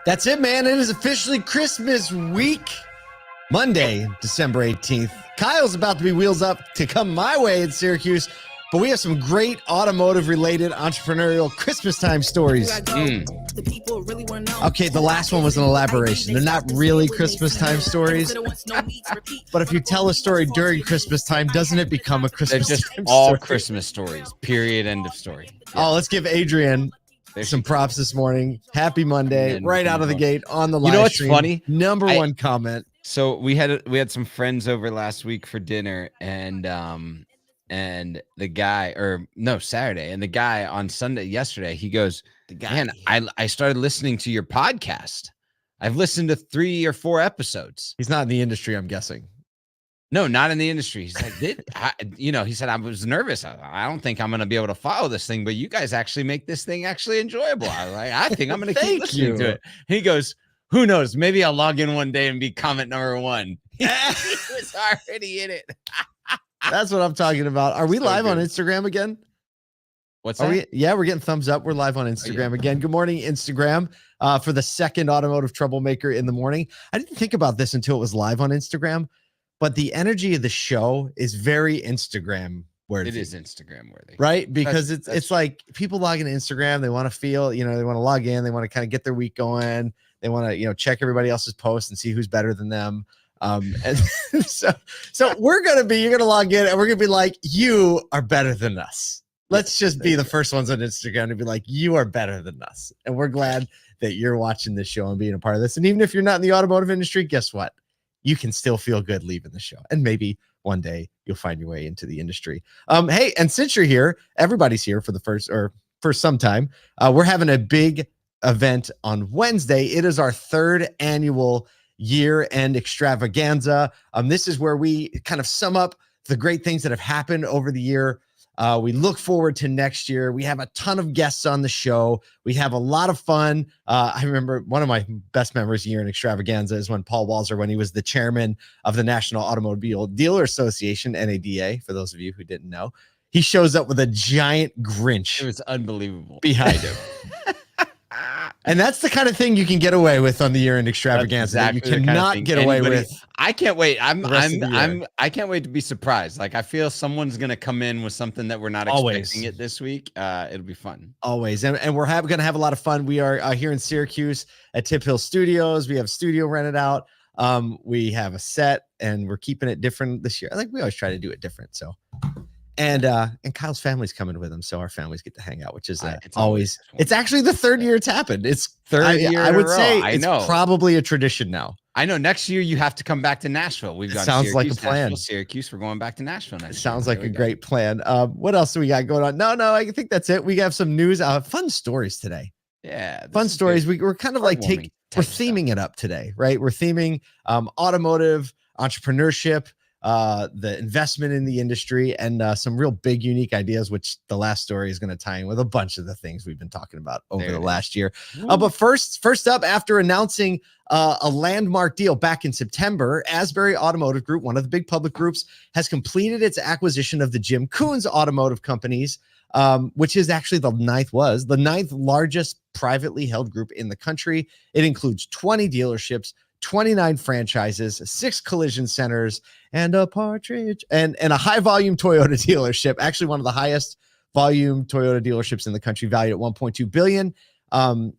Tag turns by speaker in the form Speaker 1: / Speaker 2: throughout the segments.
Speaker 1: That's it, man. It is officially Christmas week. Monday, December 18th. Kyle's about to be wheels up to come my way in Syracuse, but we have some great automotive-related entrepreneurial Christmas time stories. Okay, the last one was an elaboration. They're not really Christmas time stories, but if you tell a story during Christmas time, doesn't it become a Christmas
Speaker 2: They're just
Speaker 1: time
Speaker 2: all
Speaker 1: story?
Speaker 2: Christmas stories, period, end of story.
Speaker 1: Oh, let's give Adrian some props this morning. Happy Monday, right out of the gate on the live
Speaker 2: You know what's
Speaker 1: stream.
Speaker 2: funny?
Speaker 1: Number one comment.
Speaker 2: So we had some friends over last week for dinner, and the guy, Saturday, and the guy on Sunday yesterday, he goes, man, I started listening to your podcast. I've listened to 3 or 4 episodes.
Speaker 1: He's not in the industry, I'm guessing.
Speaker 2: No, not in the industry. He's like, he said, I was nervous. I don't think I'm going to be able to follow this thing, but you guys actually make this thing actually enjoyable. I was like, I think I'm going to keep listening to it. He goes, who knows? Maybe I'll log in one day and be comment number 1. He was already in it.
Speaker 1: That's what I'm talking about. Are we live on Instagram again?
Speaker 2: What's that?
Speaker 1: We're getting thumbs up. We're live on Instagram again. Good morning, Instagram, for the second Automotive Troublemaker in the morning. I didn't think about this until it was live on Instagram, but the energy of the show is very Instagram worthy.
Speaker 2: It is Instagram worthy,
Speaker 1: right? Because it's like people log into Instagram. They want to feel, they want to log in. They want to kind of get their week going. They want to, check everybody else's posts and see who's better than them. And so you're going to log in and we're going to be like, you are better than us. Let's just be the first ones on Instagram to be like, you are better than us. And we're glad that you're watching this show and being a part of this. And even if you're not in the automotive industry, guess what? You can still feel good leaving the show. And maybe one day you'll find your way into the industry. Hey, and since you're here, everybody's here for some time. We're having a big event on Wednesday. It is our 3rd annual year-end extravaganza. This is where we kind of sum up the great things that have happened over the year. We look forward to next year. We have a ton of guests on the show. We have a lot of fun. I remember one of my best memories year in extravaganza is when Paul Walzer, when he was the chairman of the National Automobile Dealer Association, NADA, for those of you who didn't know, he shows up with a giant Grinch.
Speaker 2: It was unbelievable
Speaker 1: behind him. And that's the kind of thing you can get away with on the year-end extravaganza. That you cannot get away with.
Speaker 2: I can't wait. I can't wait to be surprised. Like, I feel someone's gonna come in with something that we're not expecting it this week. It'll be fun.
Speaker 1: Always. And we're gonna have a lot of fun. We are here in Syracuse at Tip Hill Studios. We have a studio rented out. We have a set, and we're keeping it different this year. I think we always try to do it different. So. And Kyle's family's coming with him, so our families get to hang out, which is always. It's actually the 3rd year it's happened. It's
Speaker 2: third year.
Speaker 1: I would say it's probably a tradition now.
Speaker 2: I know. Next year you have to come back to Nashville. We've got
Speaker 1: sounds like a plan.
Speaker 2: Syracuse. We're going back to Nashville next.
Speaker 1: Sounds like a great plan. What else do we got going on? No, I think that's it. We have some news. Fun stories today.
Speaker 2: Yeah,
Speaker 1: fun stories. We're kind of like we're theming it up today, right? We're theming automotive entrepreneurship. The investment in the industry, and some real big, unique ideas, which the last story is going to tie in with a bunch of the things we've been talking about over the last year. But first up, after announcing a landmark deal back in September, Asbury Automotive Group, one of the big public groups, has completed its acquisition of the Jim Koons Automotive Companies, which is actually the ninth largest privately held group in the country. It includes 20 dealerships, 29 franchises, 6 collision centers, and a partridge, and a high volume Toyota dealership, actually one of the highest volume Toyota dealerships in the country, valued at $1.2 billion.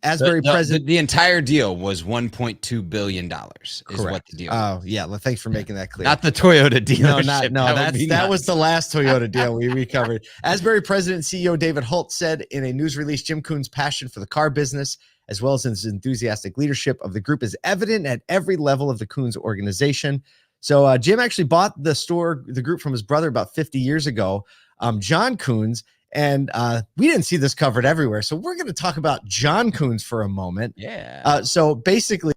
Speaker 1: Asbury president.
Speaker 2: The entire deal was $1.2 billion. Is correct. What the deal was.
Speaker 1: Oh, yeah. Well, thanks for making that clear.
Speaker 2: Not the Toyota dealership.
Speaker 1: That was the last Toyota deal we covered. Asbury president and CEO David Hult said in a news release, Jim Koons' passion for the car business, as well as his enthusiastic leadership of the group, is evident at every level of the Koons organization. So Jim actually bought the group from his brother about 50 years ago, John Koons. And we didn't see this covered everywhere. So we're going to talk about John Koons for a moment.
Speaker 2: Yeah.
Speaker 1: So basically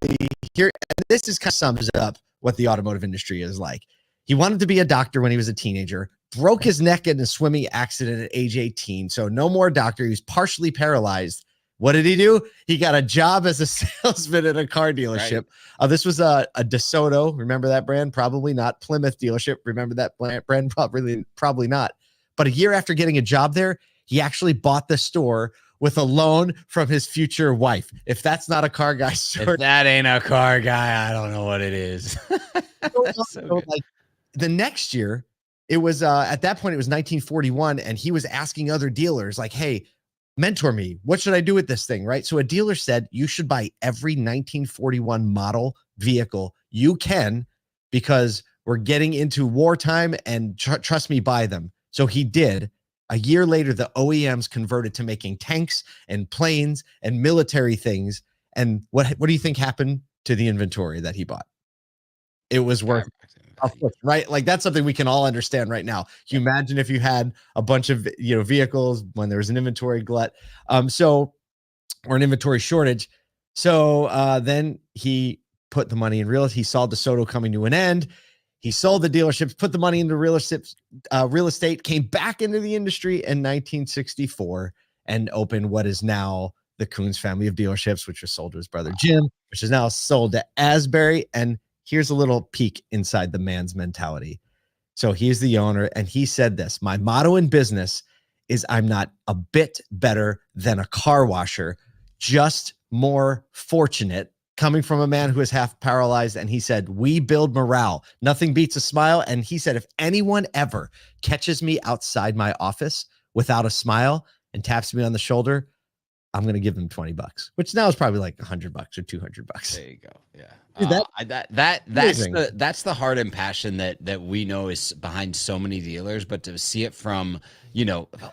Speaker 1: here, this is kind of sums up what the automotive industry is like. He wanted to be a doctor when he was a teenager, broke his neck in a swimming accident at age 18. So no more doctor. He was partially paralyzed. What did he do? He got a job as a salesman at a car dealership. Right. This was a DeSoto. Remember that brand? Probably not. Plymouth dealership. Remember that brand? Probably not. But a year after getting a job there, he actually bought the store with a loan from his future wife. If that's not a car guy story,
Speaker 2: if that ain't a car guy, I don't know what it is.
Speaker 1: so like the next year, it was at that point it was 1941, and he was asking other dealers like, "Hey, mentor me. What should I do with this thing?" Right? So a dealer said, "You should buy every 1941 model vehicle you can, because we're getting into wartime, and trust me, buy them." So he did. A year later, the OEMs converted to making tanks and planes and military things. And what do you think happened to the inventory that he bought? It was worth, right? Like that's something we can all understand right now. Can you imagine if you had a bunch of vehicles when there was an inventory glut, or an inventory shortage? So then he put the money in real estate. He saw DeSoto coming to an end. He sold the dealerships, put the money into real estate, came back into the industry in 1964 and opened what is now the Koons family of dealerships, which was sold to his brother Jim, which is now sold to Asbury. And here's a little peek inside the man's mentality. So he's the owner, and he said this: "My motto in business is I'm not a bit better than a car washer, just more fortunate." Coming from a man who is half paralyzed. And he said, "We build morale. Nothing beats a smile." And he said, "If anyone ever catches me outside my office without a smile and taps me on the shoulder, I'm going to give them $20, which now is probably like $100 or $200.
Speaker 2: There you go. Yeah.
Speaker 1: Dude,
Speaker 2: that's the heart and passion that we know is behind so many dealers, but to see it from,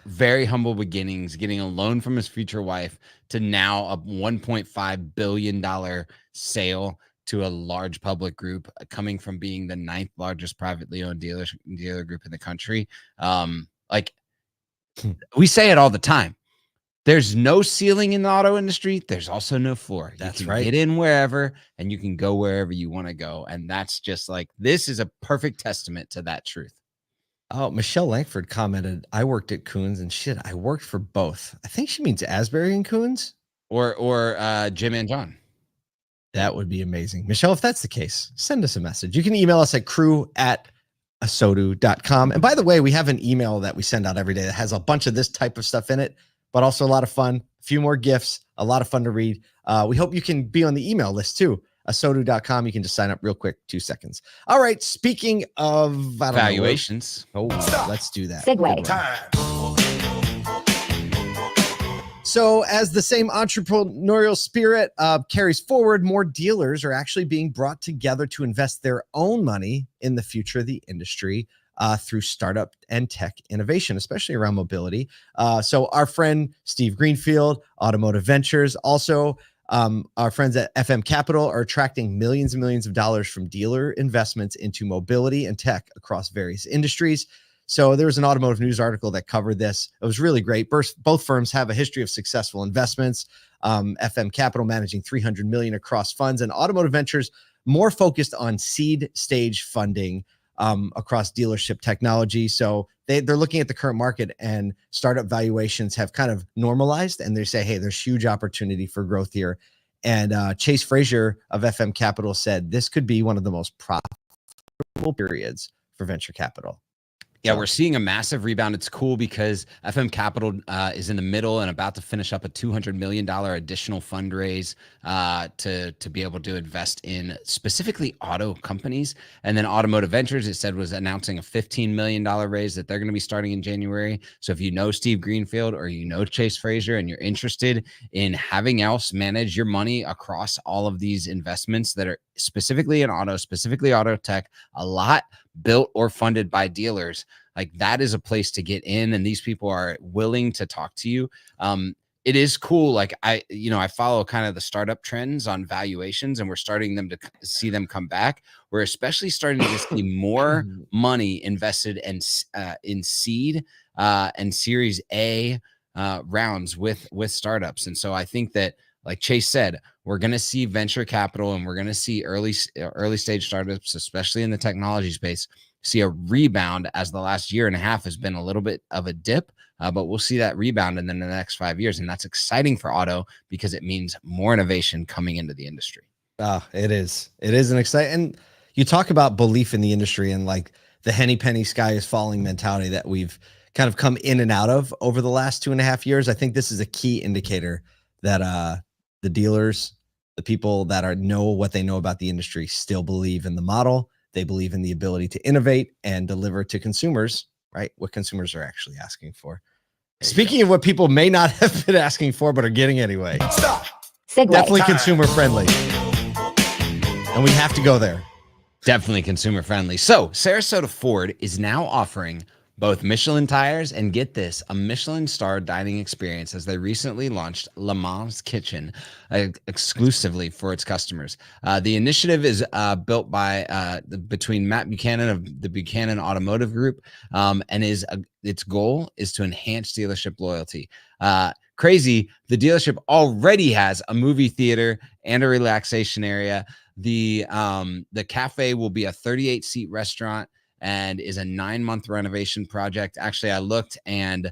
Speaker 2: very humble beginnings, getting a loan from his future wife to now a $1.5 billion sale to a large public group, coming from being the 9th largest privately owned dealer group in the country. Like we say it all the time. There's no ceiling in the auto industry. There's also no floor.
Speaker 1: That's
Speaker 2: you can
Speaker 1: right.
Speaker 2: Get in wherever, and you can go wherever you want to go. And that's just like, this is a perfect testament to that truth.
Speaker 1: Oh, Michelle Langford commented, "I worked at Koons," and shit, I worked for both. I think she means Asbury and Koons.
Speaker 2: Or Jim and John.
Speaker 1: That would be amazing. Michelle, if that's the case, send us a message. You can email us at crew@asodu.com. And by the way, we have an email that we send out every day that has a bunch of this type of stuff in it, but also a lot of fun, a few more gifts, a lot of fun to read. We hope you can be on the email list too. asodu.com. You can just sign up real quick, 2 seconds. All right. Speaking of
Speaker 2: valuations.
Speaker 1: Let's do that.
Speaker 3: Segue time.
Speaker 1: So as the same entrepreneurial spirit carries forward, more dealers are actually being brought together to invest their own money in the future of the industry through startup and tech innovation, especially around mobility. So our friend Steve Greenfield, Automotive Ventures, also our friends at FM Capital are attracting millions and millions of dollars from dealer investments into mobility and tech across various industries. So there was an automotive news article that covered this. It was really great. Both firms have a history of successful investments. FM Capital managing $300 million across funds, and Automotive Ventures more focused on seed stage funding across dealership technology. So they're looking at the current market, and startup valuations have kind of normalized, and they say, hey, there's huge opportunity for growth here. And Chase Frazier of FM Capital said this could be one of the most profitable periods for venture capital.
Speaker 2: Yeah, we're seeing a massive rebound. It's cool because FM Capital is in the middle and about to finish up a $200 million additional fundraise to be able to invest in specifically auto companies. And then Automotive Ventures, it said, was announcing a $15 million raise that they're going to be starting in January. So if you know Steve Greenfield or you know Chase Frazier and you're interested in having else manage your money across all of these investments that are specifically in auto, specifically auto tech, a lot built or funded by dealers, like that is a place to get in, and these people are willing to talk to you. It is cool. Like I follow kind of the startup trends on valuations, and we're starting to see them come back. We're especially starting to see more money invested in seed and Series A rounds with startups. And so I think that, like Chase said, we're going to see venture capital, and we're going to see early stage startups, especially in the technology space, see a rebound, as the last year and a half has been a little bit of a dip, but we'll see that rebound in the next 5 years. And that's exciting for auto because it means more innovation coming into the industry.
Speaker 1: It is an exciting, and you talk about belief in the industry and like the henny penny sky is falling mentality that we've kind of come in and out of over the last 2.5 years, I think this is a key indicator that the dealers, the people that know what they know about the industry, still believe in the model. They believe in the ability to innovate and deliver to consumers, right? What consumers are actually asking for. Speaking of what people may not have been asking for, but are getting anyway. Stop. Definitely consumer friendly. And we have to go there.
Speaker 2: Definitely consumer friendly. So Sarasota Ford is now offering both Michelin tires and, get this, a Michelin star dining experience, as they recently launched Le Mans Kitchen exclusively for its customers. The initiative is built by between Matt Buchanan of the Buchanan Automotive Group, and its goal is to enhance dealership loyalty. Crazy, the dealership already has a movie theater and a relaxation area. The cafe will be a 38-seat restaurant and is a 9-month renovation project. Actually, I looked and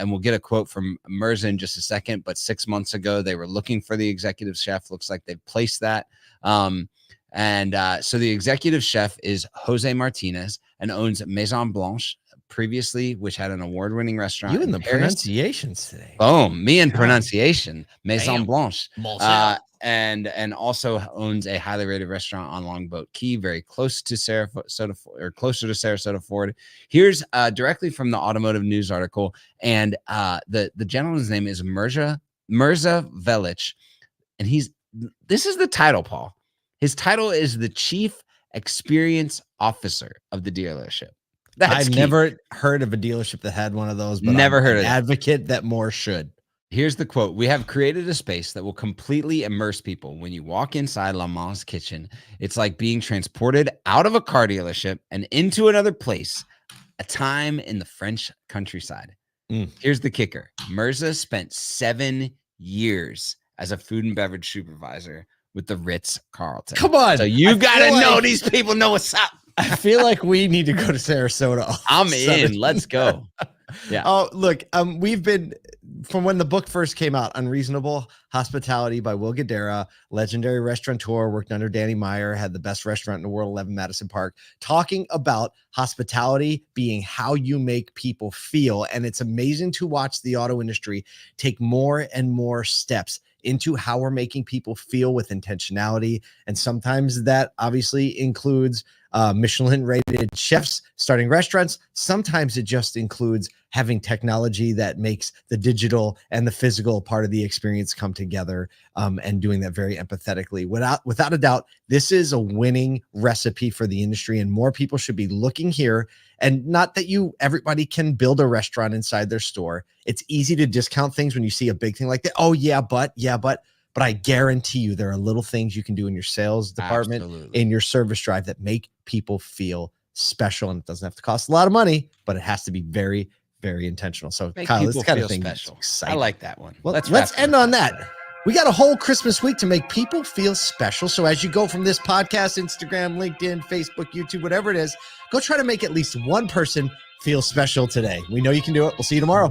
Speaker 2: we'll get a quote from Mirza in just a second, but 6 months ago, they were looking for the executive chef. Looks like they've placed that. So the executive chef is Jose Martinez and owns Maison Blanche previously, which had an award-winning restaurant.
Speaker 1: You and the pronunciations today.
Speaker 2: Boom, me and pronunciation. Maison Blanche. And also owns a highly rated restaurant on Longboat Key, very close to Sarasota, or closer to Sarasota Ford. Here's directly from the Automotive News article, and the gentleman's name is Mirza Velic, and this is the title, Paul. His title is the Chief Experience Officer of the dealership.
Speaker 1: I've never heard of a dealership that had one of those, but
Speaker 2: never heard of it.
Speaker 1: Advocate that more should.
Speaker 2: Here's the quote. We have created a space that will completely immerse people. When you walk inside Le Mans Kitchen, it's like being transported out of a car dealership and into another place, a time in the French countryside. Here's the kicker. Mirza spent 7 years as a food and beverage supervisor with the Ritz-Carlton.
Speaker 1: Come on.
Speaker 2: So you got to know these people know what's up.
Speaker 1: I feel like we need to go to Sarasota.
Speaker 2: I'm in. Let's go. Yeah.
Speaker 1: Oh, look, we've been, from when the book first came out, Unreasonable Hospitality by Will Guidara, legendary restaurateur, worked under Danny Meyer, had the best restaurant in the world, 11 Madison Park, talking about hospitality being how you make people feel. And it's amazing to watch the auto industry take more and more steps into how we're making people feel with intentionality. And sometimes that obviously includes Michelin rated chefs starting restaurants. Sometimes it just includes having technology that makes the digital and the physical part of the experience come together, and doing that very empathetically. Without a doubt, this is a winning recipe for the industry, and more people should be looking here. And not that everybody can build a restaurant inside their store. It's easy to discount things when you see a big thing like that. Oh yeah, but I guarantee you there are little things you can do in your sales department, in your service drive, that make people feel special. And it doesn't have to cost a lot of money, but it has to be very, very intentional. So Kyle, this kind of thing is exciting.
Speaker 2: I like that one.
Speaker 1: Well, let's end on that. We got a whole Christmas week to make people feel special. So as you go from this podcast, Instagram, LinkedIn, Facebook, YouTube, whatever it is, go try to make at least one person feel special today. We know you can do it. We'll see you tomorrow.